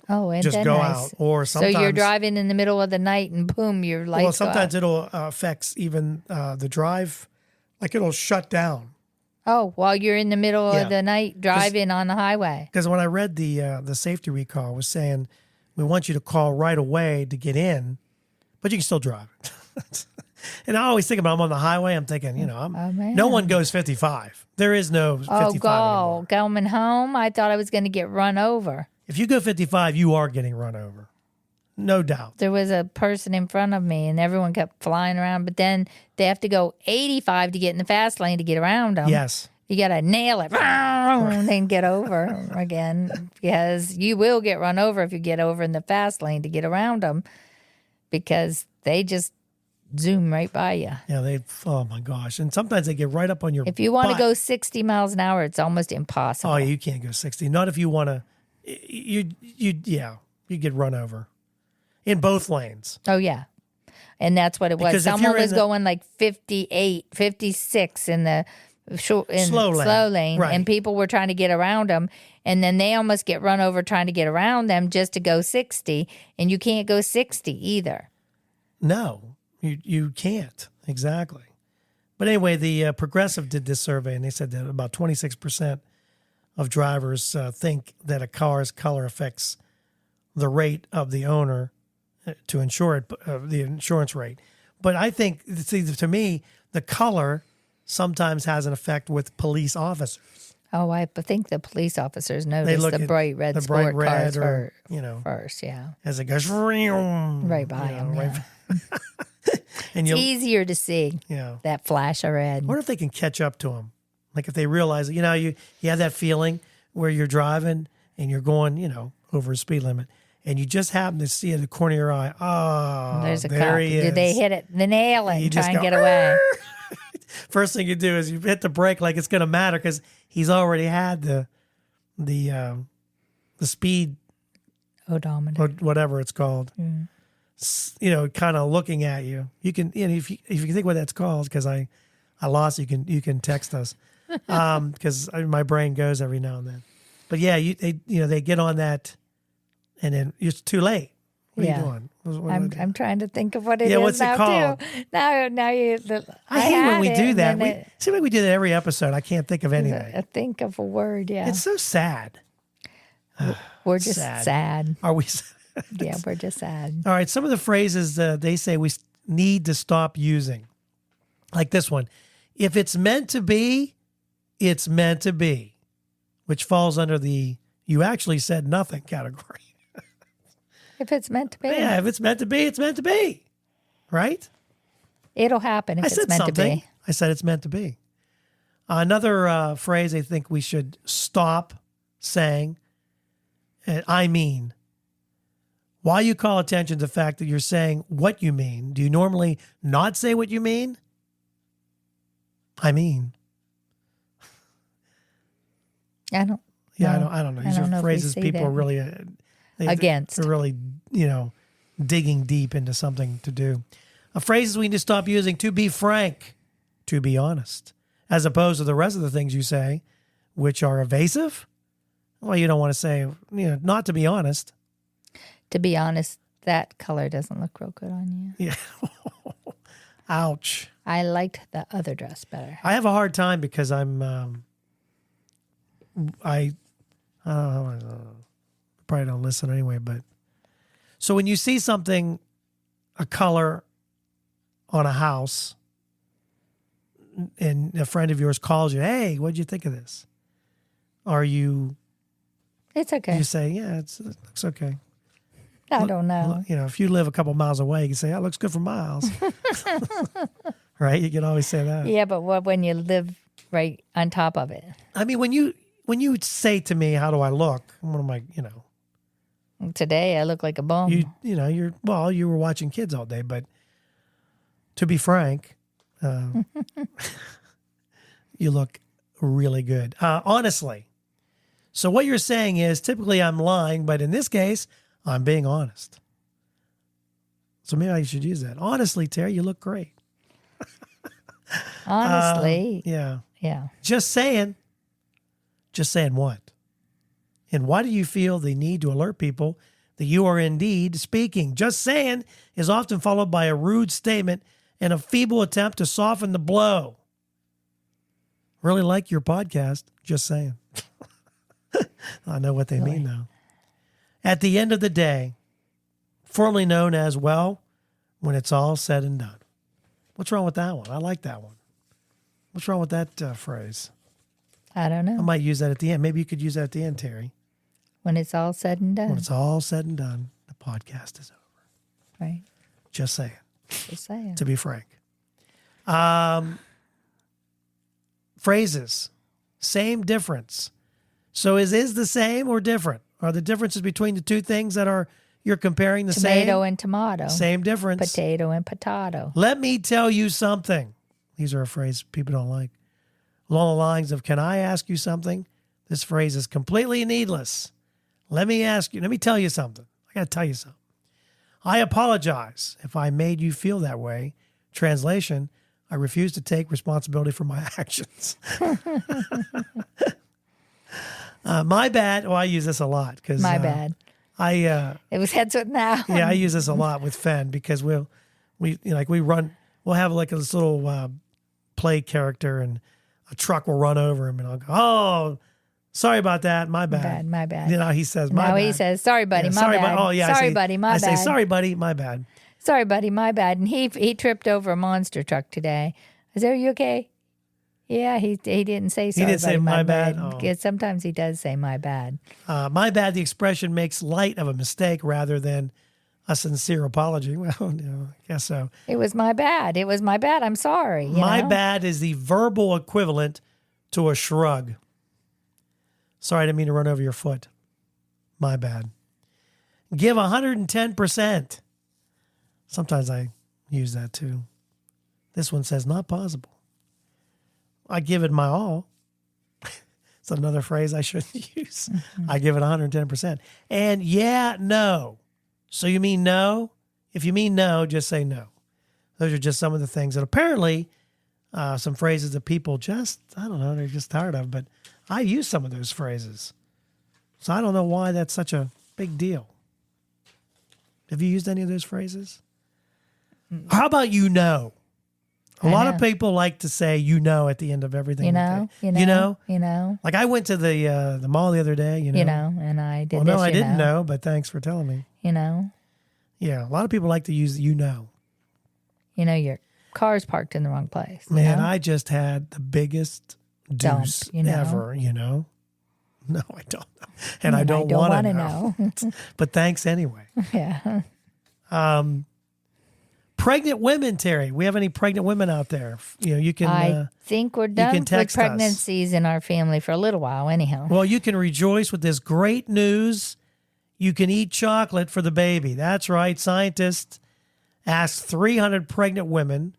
Oh, and just go out. Or sometimes... So you're driving in the middle of the night, and boom, your lights Well, sometimes go out. it'll affect even the drive. Like, it'll shut down. Oh, while you're in the middle of the night driving on the highway. Because when I read the safety recall, it was saying, we want you to call right away to get in, but you can still drive. And I always think about, I'm on the highway, I'm thinking, no one goes 55. There is no 55 anymore. Going home, I thought I was going to get run over. If you go 55, you are getting run over. No doubt. There was a person in front of me, and everyone kept flying around, but then they have to go 85 to get in the fast lane to get around them. Yes. You got to nail it and then get over again, because you will get run over if you get over in the fast lane to get around them, because they just zoom right by you. Yeah, oh my gosh. And sometimes they get right up on your If you want butt. to go 60 miles an hour, it's almost impossible. Oh, you can't go 60. Not if you want to. You get run over in both lanes. Oh, yeah. And that's what it was. Because someone was going like 58, 56 in the slow lane. Right. And people were trying to get around them. And then they almost get run over trying to get around them just to go 60. And you can't go 60 either. No, you can't. Exactly. But anyway, the Progressive did this survey, and they said that about 26% of drivers think that a car's color affects the rate of the owner to insure it, the insurance rate. But I think, to me, the color sometimes has an effect with police officers. Oh, I think the police officers notice the bright red sport cars first, yeah. As it goes right by them, yeah. And it's easier to see that flash of red. I wonder if they can catch up to them. Like if they realize, you have that feeling where you're driving and you're going, over a speed limit, and you just happen to see at the corner of your eye, there's a there cop. he is. Did they hit it, the nail it, and try and get away? First thing you do is you hit the brake like it's going to matter, because he's already had the speed odometer, or whatever it's called. Mm. Kind of looking at you. You can, if you think what that's called, because I lost. You can text us, because my brain goes every now and then. But yeah, they get on that and then it's too late. What Yeah. are you doing? What am I doing? I'm trying to think of what it is what's it now called? too. Now you. I hate when had we it, do and that. then It seems like we do that every episode. I can't think of anything. think of a word. Yeah, It's so sad. we're just sad. sad. Are we? Yeah, we're just sad. All right. Some of the phrases they say we need to stop using, like this one: "If it's meant to be, it's meant to be," which falls under the "you actually said nothing" category. If it's meant to be, Yeah, if it's meant to be, it's meant to be, right? it'll happen. If I it's said meant something. to be. I said it's meant to be. Another phrase I think we should stop saying, I mean. Why you call attention to the fact that you're saying what you mean? Do you normally not say what you mean? I mean. I don't. Yeah, know. I don't know. I These don't know are if we phrases say people that. are really Against. They're really, digging deep into something to do. Phrases we need to stop using: to be frank, to be honest, as opposed to the rest of the things you say, which are evasive. Well, you don't want to say, not to be honest. To be honest, that color doesn't look real good on you. Yeah. Ouch. I liked the other dress better. I have a hard time because I'm, I don't know, probably don't listen anyway, but so when you see something, a color on a house, and a friend of yours calls you, "Hey, what'd you think of this?" Are you It's okay. you say, "Yeah, it looks okay." I don't know. If you live a couple miles away, you can say, "That looks good for miles." Right? You can always say that. Yeah, but what when you live right on top of it? I mean, when you say to me, "How do I look?" What am I, Today I look like a bum. you were watching kids all day, but to be frank, you look really good. Honestly. So what you're saying is typically I'm lying, but in this case, I'm being honest. So maybe I should use that. Honestly, Terry, you look great. Honestly, Yeah. yeah. Just saying. Just saying what? And why do you feel the need to alert people that you are indeed speaking? Just saying is often followed by a rude statement and a feeble attempt to soften the blow. Really like your podcast. Just saying. I know what they mean now. At the end of the day, formerly known as, well, when it's all said and done. What's wrong with that one? I like that one. What's wrong with that phrase? I don't I know. might use that at the end. Maybe you could use that at the end, Terry. When it's all said and When done. it's all said and done, the podcast is over. Right. Just saying, Just saying. to be frank. Phrases, same, difference. So is the same or different? Are the differences between the two things that you're comparing the Tomato same? and tomato. Same difference. Potato and potato. Let me tell you something. These are a phrase people don't like. Along the lines of, can I ask you something? This phrase is completely needless. Let me tell you something. I got to tell you something. I apologize if I made you feel that way. Translation, I refuse to take responsibility for my actions. My bad. Well, I use this a lot because My bad. It was heads with now. Yeah, I use this a lot with Fen because we'll have like this little play character and a truck will run over him and I'll go, "Oh, sorry about that. My bad. My bad. He says, "My bad." Now he says, "Sorry, buddy, Yeah, my sorry, bad." Oh, yeah. Sorry, buddy, my bad. I say, "Sorry, buddy, my bad." Sorry, buddy, my bad. And he tripped over a monster truck today. I said, "Are you okay?" Yeah, he didn't say sorry. He didn't say buddy, my bad? Oh. Because sometimes he does say my bad. My bad, the expression makes light of a mistake rather than a sincere apology. Well, I guess so. It was my bad. It was my bad. I'm sorry. My bad is the verbal equivalent to a shrug. Sorry, I didn't mean to run over your foot. My bad. Give 110%. Sometimes I use that too. This one says, not possible. I give it my all. It's another phrase I shouldn't use. I give it 110%. And yeah, no. So you mean no? If you mean no, just say no. Those are just some of the things that apparently some phrases that people just, I don't know, they're just tired of. But I use some of those phrases. So I don't know why that's such a big deal. Have you used any of those phrases? How about you know? A lot of people like to say you know at the end of everything. You know. Like I went to the mall the other day, and I did Well, this, no, I didn't know, but thanks for telling me. You know. Yeah, a lot of people like to use you know. Your car's parked in the wrong place. Man, I just had the biggest deuce Dump, ever, No, I don't know. And I don't want to know. But thanks anyway. Yeah. Pregnant women, Terry. We have any pregnant women out there? You can. I think we're done with text us. pregnancies in our family for a little while, anyhow. Well, you can rejoice with this great news. You can eat chocolate for the baby. That's right. Scientists asked 300 pregnant women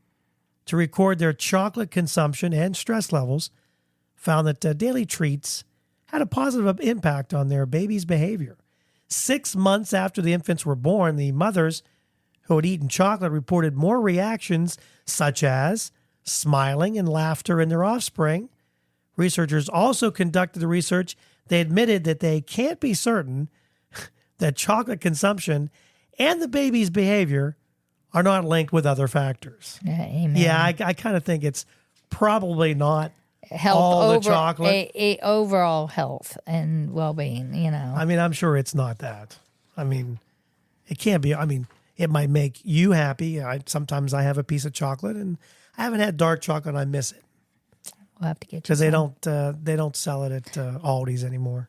to record their chocolate consumption and stress levels, found that daily treats had a positive impact on their baby's behavior. 6 months after the infants were born, the mothers who had eaten chocolate reported more reactions such as smiling and laughter in their offspring. Researchers also conducted the research. They admitted that they can't be certain that chocolate consumption and the baby's behavior are not linked with other factors. Yeah, amen. Yeah, I kind of think it's probably not health all the chocolate. Overall health and well-being, I mean, I'm sure it's not that. I mean, it can't be. I mean, it might make you happy. Sometimes I have a piece of chocolate, and I haven't had dark chocolate. And I miss it We'll have to get you because some. they don't sell it at Aldi's anymore.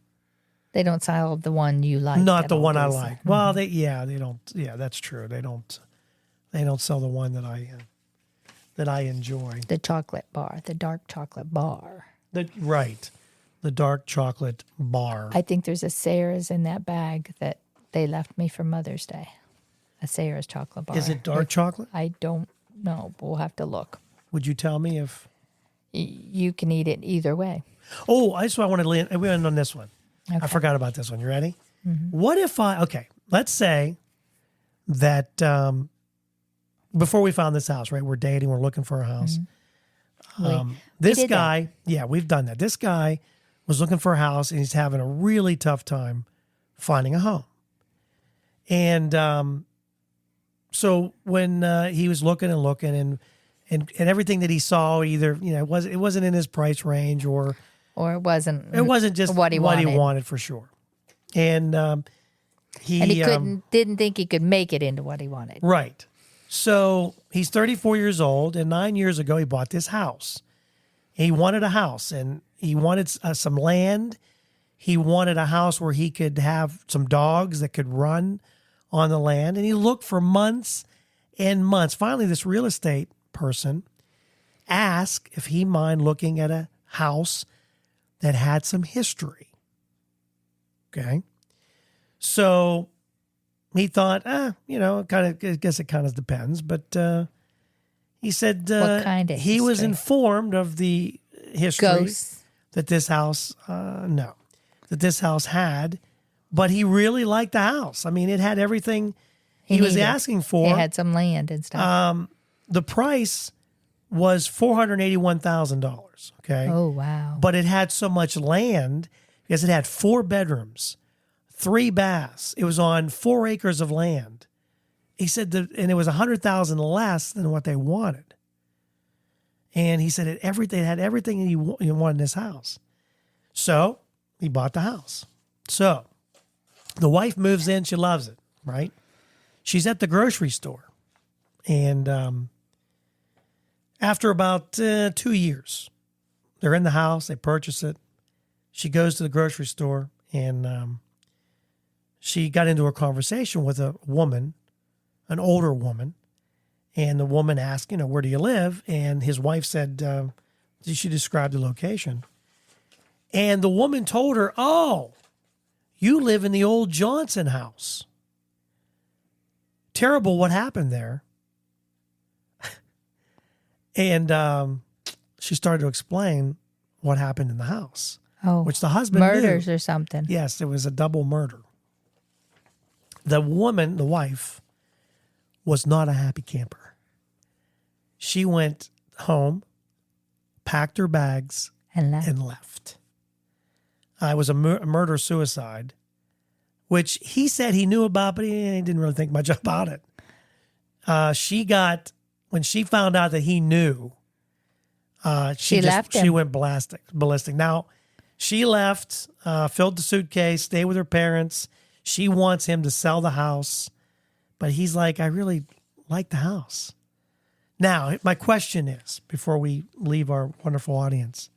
They don't sell the one you like. Not the one I Aldi's. like. Well, they don't. Yeah, that's true. They don't sell the one that I enjoy. The chocolate bar, the dark chocolate bar. The dark chocolate bar. I think there's a Sarah's in that bag that they left me for Mother's Day. A Sarah's chocolate bar. Is it dark chocolate? I don't know. We'll have to look. Would you tell me if? You can eat it either way. Oh, I just wanted to end on this one. Okay. I forgot about this one. You ready? Mm-hmm. What if let's say that before we found this house, right? We're dating, we're looking for a house. Mm-hmm. This guy, we've done that. This guy was looking for a house and he's having a really tough time finding a home. And so when he was looking and everything that he saw, either it wasn't in his price range or it wasn't just what he wanted for sure. And he didn't think he could make it into what he wanted. Right. So he's 34 years old, and 9 years ago he bought this house. He wanted a house, and he wanted some land. He wanted a house where he could have some dogs that could run on the land, and he looked for months and months. Finally, this real estate person asked if he mind looking at a house that had some history. Okay. So he thought, I guess it kind of depends. But he said what kind of he was history? informed of the history Ghosts. that this house, that this house had, but he really liked the house. I mean, it had everything he was asking for. It had some land and stuff. The price was $481,000. Okay. Oh, wow. But it had so much land because it had 4 bedrooms, 3 baths. It was on 4 acres of land. He said and it was $100,000 less than what they wanted. And he said it had everything he wanted in this house. So he bought the house. So the wife moves in. She loves it, right? She's at the grocery store. And after about 2 years, they're in the house. They purchase it. She goes to the grocery store, and she got into a conversation with a woman, an older woman. And the woman asked, where do you live? And his wife said, she described the location. And the woman told her, oh, you live in the old Johnson house. Terrible what happened there. And she started to explain what happened in the house. Oh, which the husband murders knew. Or something. Yes, it was a double murder. The woman, the wife, was not a happy camper. She went home, packed her bags, and left. It was a murder-suicide which he said he knew about, but he didn't really think much about it. When she found out that he knew, she left him. She went ballistic. Now, she left, filled the suitcase, stayed with her parents. She wants him to sell the house, but he's like, I really like the house. Now, my question is, before we leave our wonderful audience,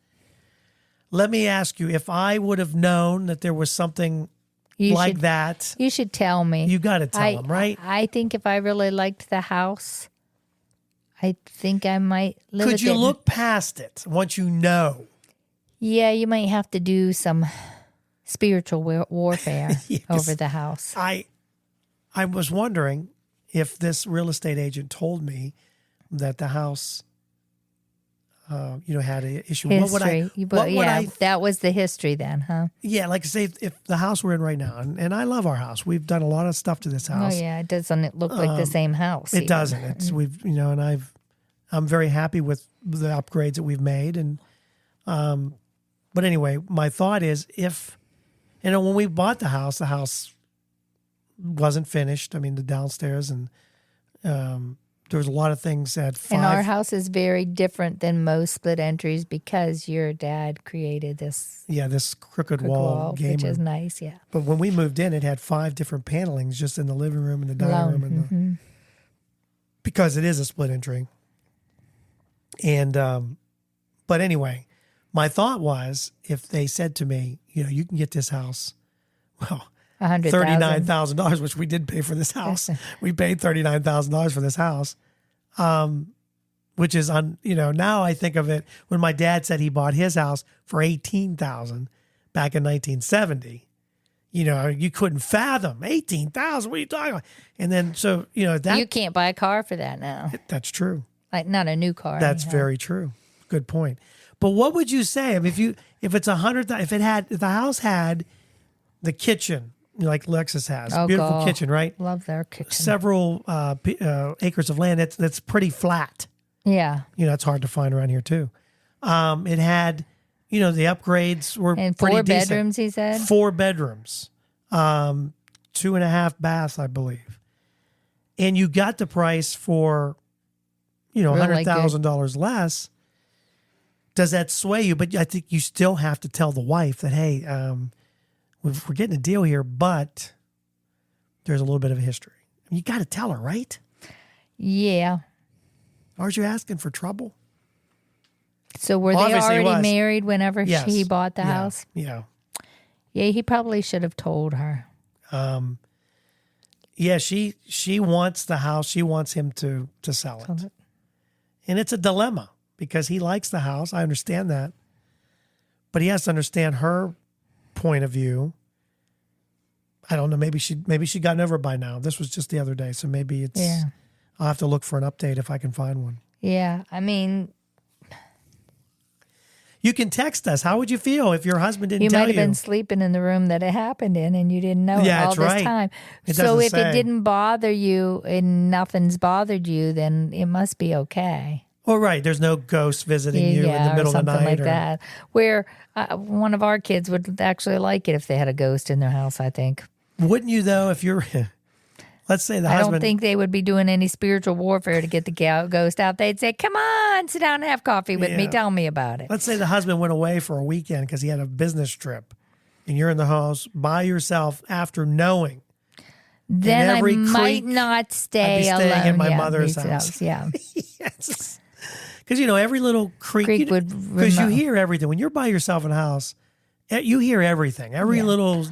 let me ask you, if I would have known that there was something that, you should tell me. you got to tell him, right? I think if I really liked the house, I think I might live Could with you it. look past it once you know? Yeah, you might have to do some spiritual warfare Yes. over the house. I was wondering if this real estate agent told me that the house, had an issue. History. What would I? That was the history then, huh? Yeah, like say if the house we're in right now, and I love our house. We've done a lot of stuff to this house. Oh yeah, it doesn't look like the same house. It even. doesn't. It's and I'm very happy with the upgrades that we've made, and but anyway, my thought is if when we bought the house wasn't finished. I mean, the downstairs and there was a lot of things at 5. And our house is very different than most split entries because your dad created this this crooked wall game which is room. nice. Yeah, But when we moved in, it had 5 different panelings just in the living room and the dining room, and because it is a split entry. And but anyway, my thought was if they said to me, you can get this house, well, $39,000, which we did pay for this house. We paid $39,000 for this house, which is now I think of it when my dad said he bought his house for $18,000 back in 1970. You couldn't fathom $18,000. What are you talking about? And then that you can't buy a car for that now. That's true. Like not a new car. That's anyhow. very true. Good point. But what would you say if it's $100,000? If the house had the kitchen like Lexus has, beautiful kitchen, right? Love their kitchen. Several acres of land that's pretty flat. Yeah, it's hard to find around here too. It had, the upgrades were and pretty 4 decent. bedrooms. He said 4 bedrooms, 2.5 baths, I believe, and you got the price for, $100,000 less. Does that sway you? But I think you still have to tell the wife that, hey, we're getting a deal here, but there's a little bit of a history. You got to tell her, right? Yeah. Aren't you asking for trouble? So were they Obviously already married whenever Yes. he bought the house? Yeah. Yeah, he probably should have told her. Yeah, she wants the house. She wants him to sell it. And it's a dilemma because he likes the house. I understand that. But he has to understand her point of view. I don't know. Maybe she gotten over it by now. This was just the other day, so maybe it's. Yeah. I'll have to look for an update if I can find one. Yeah, I mean, you can text us. How would you feel if your husband didn't you tell might you? have been sleeping in the room that it happened in, and you didn't know Yeah, it all that's this right. time. It So doesn't if say. it didn't bother you and nothing's bothered you, then it must be okay. Oh, right. There's no ghost visiting you in the middle or of the something night. like that. Where one of our kids would actually like it if they had a ghost in their house. I think. Wouldn't you though? If you're, let's say the I husband. don't think they would be doing any spiritual warfare to get the ghost out. They'd say, "Come on, sit down and have coffee with me. Yeah. Tell me about it." Let's say the husband went away for a weekend because he had a business trip, and you're in the house by yourself after knowing. Then I every might creek, not stay I'd be staying alone. in my Yeah, mother's these house. Yeah. Yes. Because, every little creek Would because you remote. hear everything. When you're by yourself in a house, you hear everything. Every little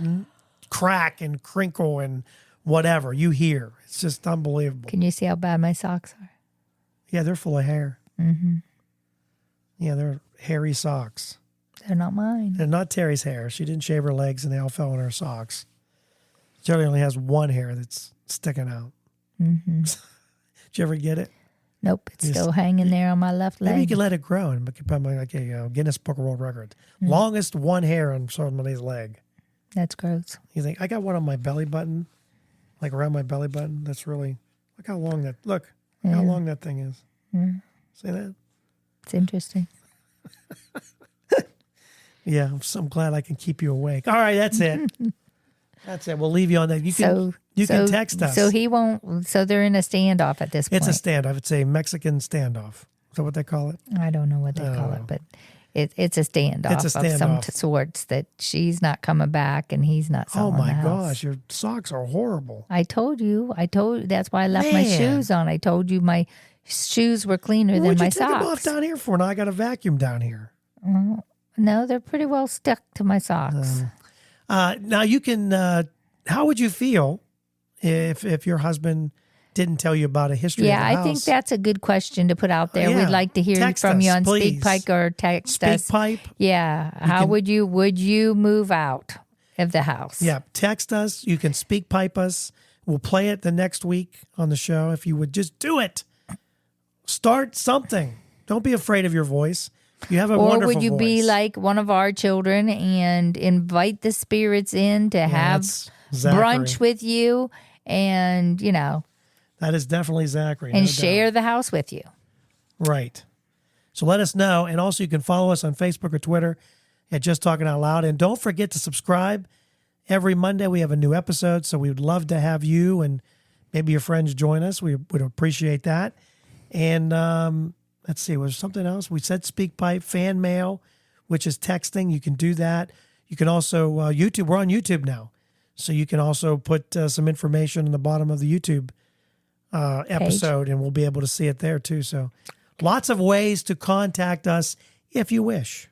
crack and crinkle and whatever you hear. It's just unbelievable. Can you see how bad my socks are? Yeah, they're full of hair. Mm-hmm. Yeah, they're hairy socks. They're not mine. They're not Terry's hair. She didn't shave her legs and they all fell on her socks. Jerry only has one hair that's sticking out. Mm-hmm. Did you ever get it? Nope, it's still hanging there on my left leg. Maybe you could let it grow and become like a Guinness Book of World Record. Longest one hair on somebody's leg. That's gross. You think, I got one on my belly button, like around my belly button. That's really, look how long how long that thing is. See that? It's interesting. Yeah, I'm glad I can keep you awake. All right, that's it. That's it. We'll leave you on that. You can text us. So he won't. So they're in a standoff at this point. It's a standoff. It's a Mexican standoff. Is that what they call it? I don't know what they call it, but it's a standoff. It's a standoff of some sorts that she's not coming back and he's not selling the house. Gosh, your socks are horrible. I told you. That's why I left my shoes on. I told you my shoes were cleaner than my socks. What did you take them off down here for? Now I got a vacuum down here. No, they're pretty well stuck to my socks. Now you can. How would you feel if your husband didn't tell you about a history of the house? I think that's a good question to put out there. Yeah. We'd like to hear Text from us, you on please. SpeakPipe or text us. SpeakPipe. Yeah. How would you move out of the house? Yeah. Text us. You can SpeakPipe us. We'll play it the next week on the show. If you would just do it. Start something. Don't be afraid of your voice. You have a wonderful voice. Or would you be like one of our children and invite the spirits in to have brunch with you and, That is definitely Zachary. And share the house with you. Right. So let us know. And also you can follow us on Facebook or Twitter at Just Talking Out Loud. And don't forget to subscribe. Every Monday we have a new episode. So we would love to have you and maybe your friends join us. We would appreciate that. And let's see, was there something else? We said SpeakPipe, fan mail, which is texting. You can do that. You can also, YouTube. We're on YouTube now. So you can also put some information in the bottom of the YouTube episode, and we'll be able to see it there too. So lots of ways to contact us if you wish.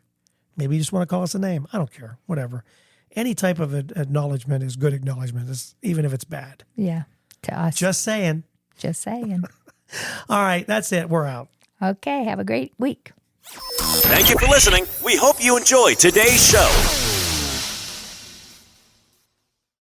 Maybe you just want to call us a name. I don't care. Whatever. Any type of acknowledgement is good acknowledgement, even if it's bad. Yeah, to us. Just saying. Just saying. All right, that's it. We're out. Okay, have a great week. Thank you for listening. We hope you enjoyed today's show.